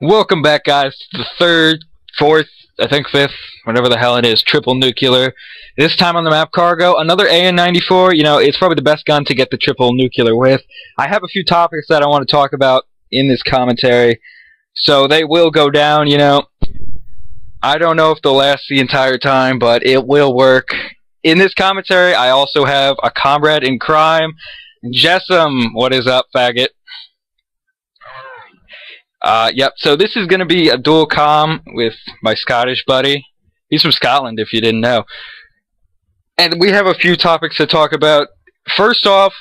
Welcome back, guys, to the third, fourth, I think fifth, whatever the hell it is, triple nuclear. This time on the map Cargo, another AN94. You know, it's probably the best gun to get the triple nuclear with. I have a few topics that I want to talk about in this commentary, so they will go down, you know. I don't know if they'll last the entire time, but it will work. In this commentary, I also have a comrade in crime, Jessam. What is up, faggot? Yep, so this is going to be a dual comm with my Scottish buddy. He's from Scotland, if you didn't know. And we have a few topics to talk about. First off,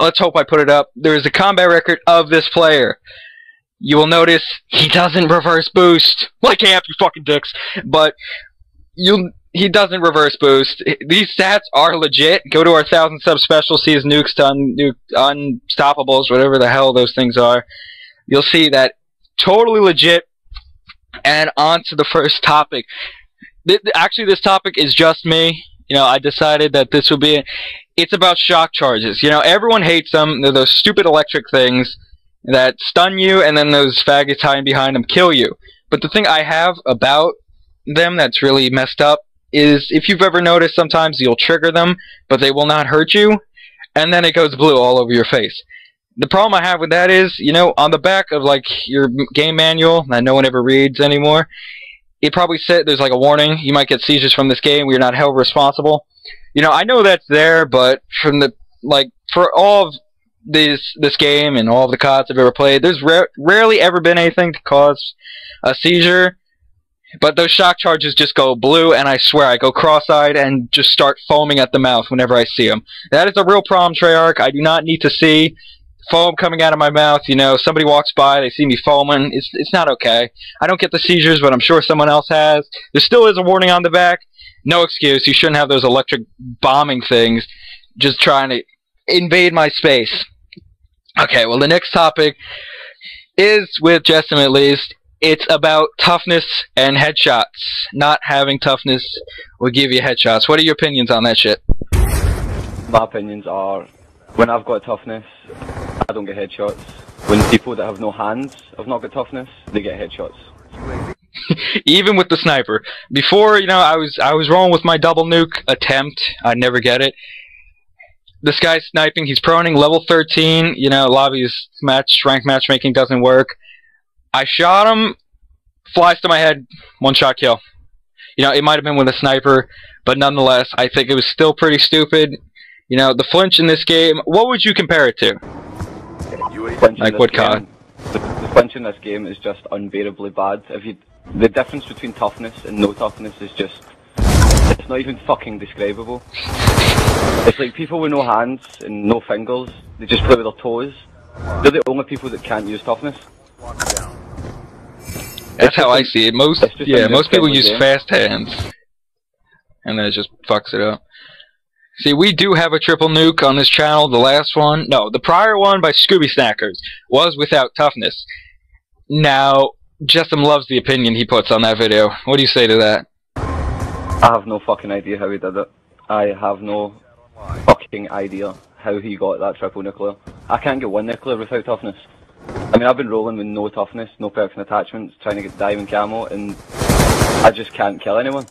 let's hope I put it up. There is a combat record of this player. You will notice he doesn't reverse boost. Like camp, you fucking dicks. But he doesn't reverse boost. These stats are legit. Go to our 1,000 sub special, see his nukes to unstoppables, whatever the hell those things are. You'll see that totally legit. And on to the first topic. Actually, this topic is just me. You know, I decided that this would be it's about shock charges. You know, everyone hates them. They're those stupid electric things that stun you, and then those faggots hiding behind them kill you. But the thing I have about them that's really messed up is, if you've ever noticed, sometimes you'll trigger them, but they will not hurt you, and then it goes blue all over your face. The problem I have with that is, you know, on the back of, like, your game manual that no one ever reads anymore, it probably said there's, like, a warning, you might get seizures from this game, we're not held responsible. You know, I know that's there, but from the, like, for all of this game and all of the CODs I've ever played, there's rarely ever been anything to cause a seizure, but those shock charges just go blue, and I swear I go cross-eyed and just start foaming at the mouth whenever I see them. That is a real problem, Treyarch. I do not need to see foam coming out of my mouth. You know, somebody walks by, they see me foaming. It's not okay. I don't get the seizures, but I'm sure someone else has. There still is a warning on the back. No excuse. You shouldn't have those electric bombing things just trying to invade my space. Okay, well, the next topic is, with Jessam at least, it's about toughness and headshots. Not having toughness will give you headshots. What are your opinions on that shit? My opinions are, when I've got toughness, I don't get headshots. When people that have no hands have not got toughness, they get headshots. Even with the sniper. Before, you know, I was rolling with my double nuke attempt. I'd never get it. This guy's sniping, he's proning, level 13, you know, lobby's rank matchmaking doesn't work. I shot him, flies to my head, one shot kill. You know, it might have been with a sniper, but nonetheless, I think it was still pretty stupid. You know, the flinch in this game, what would you compare it to? Like what COD? The flinch in this game is just unbearably bad. The difference between toughness and no toughness is just, it's not even fucking describable. It's like people with no hands and no fingers, they just play with their toes. They're the only people that can't use toughness. That's how I see it. Most people use fast hands, and that just fucks it up. See, we do have a triple nuke on this channel. The last one, no, the prior one by Scooby Snackers was without toughness. Now, Jessam loves the opinion he puts on that video. What do you say to that? I have no fucking idea how he did it. I have no fucking idea how he got that triple nuclear. I can't get one nuclear without toughness. I mean, I've been rolling with no toughness, no perks and attachments, trying to get diving camo, and I just can't kill anyone.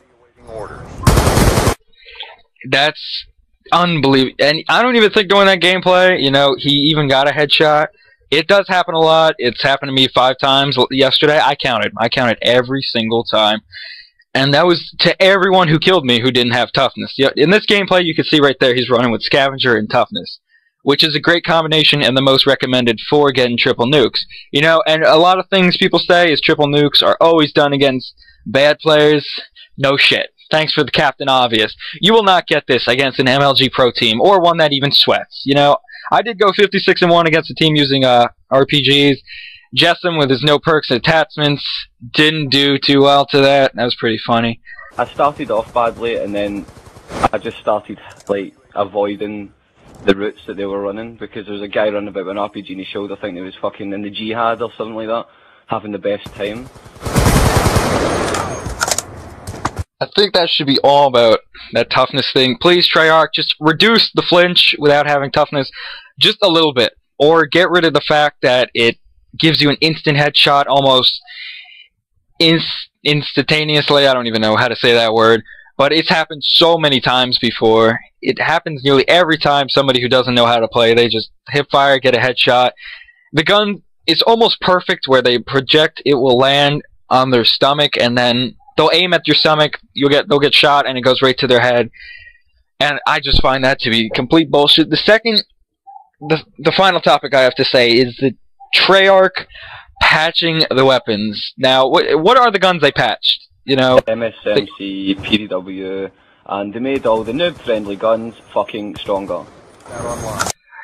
That's unbelievable. And I don't even think doing that gameplay, you know, he even got a headshot. It does happen a lot. It's happened to me 5 times yesterday. I counted every single time. And that was to everyone who killed me who didn't have toughness. In this gameplay, you can see right there, he's running with Scavenger and Toughness, which is a great combination and the most recommended for getting triple nukes. You know, and a lot of things people say is triple nukes are always done against bad players. No shit. Thanks for the Captain Obvious. You will not get this against an MLG Pro team, or one that even sweats. You know, I did go 56-1 against a team using RPGs. Jessam, with his no perks and attachments, didn't do too well to that. That was pretty funny. I started off badly, and then I just started, like, avoiding the routes that they were running, because there was a guy running about with an RPG in his shoulder thinking he was fucking in the jihad or something like that, having the best time. I think that should be all about that toughness thing. Please, Treyarch, just reduce the flinch without having toughness just a little bit. Or get rid of the fact that it gives you an instant headshot almost instantaneously. I don't even know how to say that word, but it's happened so many times before. It happens nearly every time somebody who doesn't know how to play, they just hip fire, get a headshot. The gun is almost perfect where they project, it will land on their stomach, and then they'll aim at your stomach, they'll get shot, and it goes right to their head. And I just find that to be complete bullshit. The final topic I have to say is the Treyarch patching the weapons. Now, what are the guns they patched? You know, MSMC, PDW, and they made all the noob-friendly guns fucking stronger.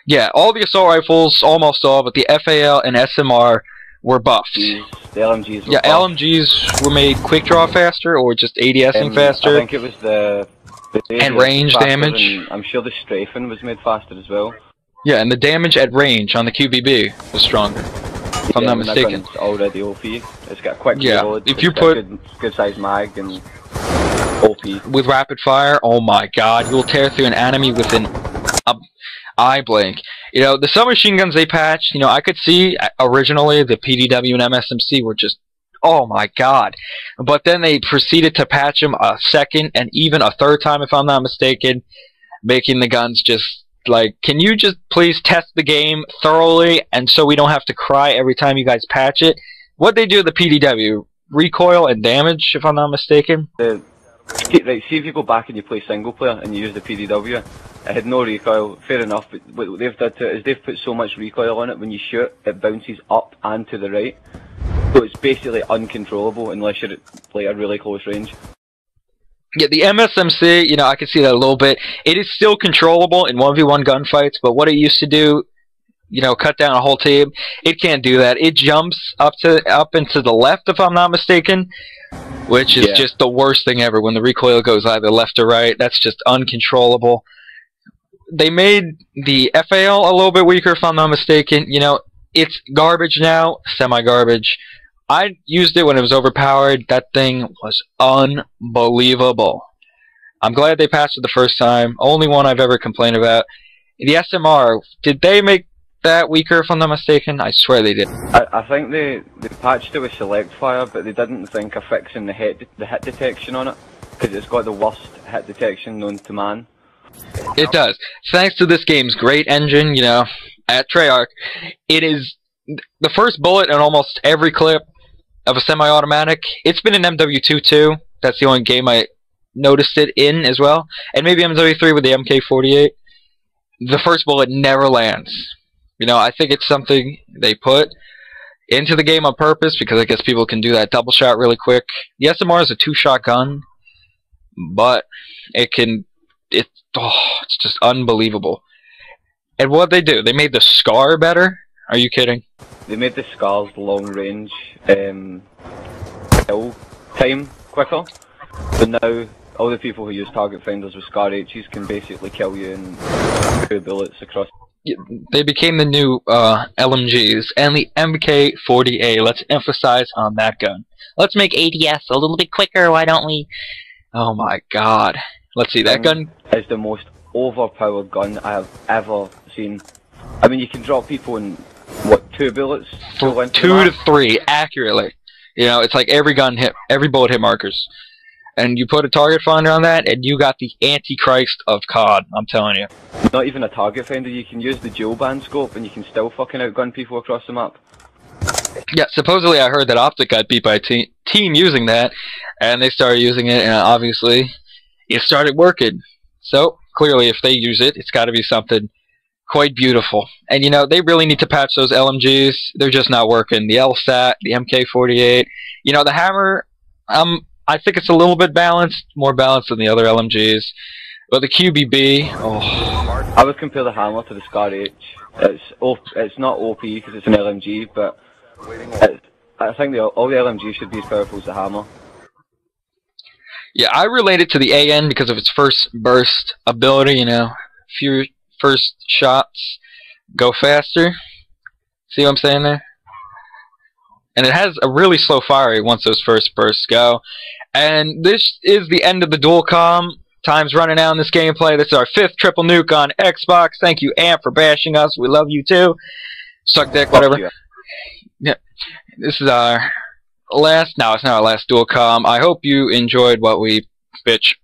Yeah, all the assault rifles, almost all, but the FAL and SMR were buffed. The LMGs were buffed. LMGs were made quick draw faster, or just ADSing faster. I think it was the and range damage. And I'm sure the strafing was made faster as well. Yeah, and the damage at range on the QBB was stronger, if I'm not mistaken. That gun's already OP. It's got quick reload. If you put good size mag and OP with rapid fire, oh my god, you'll tear through an enemy with an eye blink. You know, the submachine guns they patched, you know, I could see originally the PDW and MSMC were just, oh my god. But then they proceeded to patch them a second and even a third time, if I'm not mistaken, making the guns just like, can you just please test the game thoroughly, and so we don't have to cry every time you guys patch it? What they do with the PDW, recoil and damage, if I'm not mistaken. Right, see if you go back and you play single player and you use the PDW, it had no recoil, fair enough, but what they've done to it is they've put so much recoil on it, when you shoot, it bounces up and to the right. So it's basically uncontrollable unless you're at like a really close range. Yeah, the MSMC, you know, I can see that a little bit. It is still controllable in 1v1 gunfights, but what it used to do, you know, cut down a whole team, it can't do that. It jumps up into the left, if I'm not mistaken, which is just the worst thing ever. When the recoil goes either left or right, that's just uncontrollable. They made the FAL a little bit weaker, if I'm not mistaken. You know, it's garbage now, semi-garbage. I used it when it was overpowered. That thing was unbelievable. I'm glad they patched it the first time. Only one I've ever complained about. The SMR, did they make that weaker, if I'm not mistaken? I swear they did. I think they patched it with select fire, but they didn't think of fixing the hit detection on it, because it's got the worst hit detection known to man. It does. Thanks to this game's great engine, you know, at Treyarch, it is the first bullet in almost every clip of a semi-automatic. It's been in MW2 too. That's the only game I noticed it in as well. And maybe MW3 with the MK48. The first bullet never lands. You know, I think it's something they put into the game on purpose, because I guess people can do that double shot really quick. The SMR is a two-shot gun, but it's just unbelievable. And what they do, they made the SCAR better? Are you kidding? They made the SCAR's long range kill time quicker. So now all the people who use target finders with SCAR H's can basically kill you in 2 bullets across. They became the new LMGs and the MK40A. Let's emphasize on that gun. Let's make ADS a little bit quicker, why don't we? Oh my god. Let's see, that gun is the most overpowered gun I have ever seen. I mean, you can drop people in, what, 2 bullets? 2 to 3, accurately. You know, it's like every bullet hit markers. And you put a target finder on that, and you got the Antichrist of COD, I'm telling you. Not even a target finder, you can use the dual band scope, and you can still fucking outgun people across the map. Yeah, supposedly I heard that Optic got beat by a team using that, and they started using it, and obviously it started working. So, clearly, if they use it, it's got to be something quite beautiful. And, you know, they really need to patch those LMGs. They're just not working. The LSAT, the MK48. You know, the Hammer, I think it's a little bit balanced, more balanced than the other LMGs. But the QBB, oh. I would compare the Hammer to the SCAR H. It's not OP because it's an LMG, but I think all the LMGs should be as powerful as the Hammer. Yeah, I relate it to the AN because of its first burst ability, you know. Few first shots go faster. See what I'm saying there? And it has a really slow fire rate once those first bursts go. And this is the end of the dual comm. Time's running out in this gameplay. This is our 5th triple nuke on Xbox. Thank you, Amp, for bashing us. We love you too. Suck dick, whatever. Yeah, this is our last. No, it's not our last dual com. I hope you enjoyed what we bitch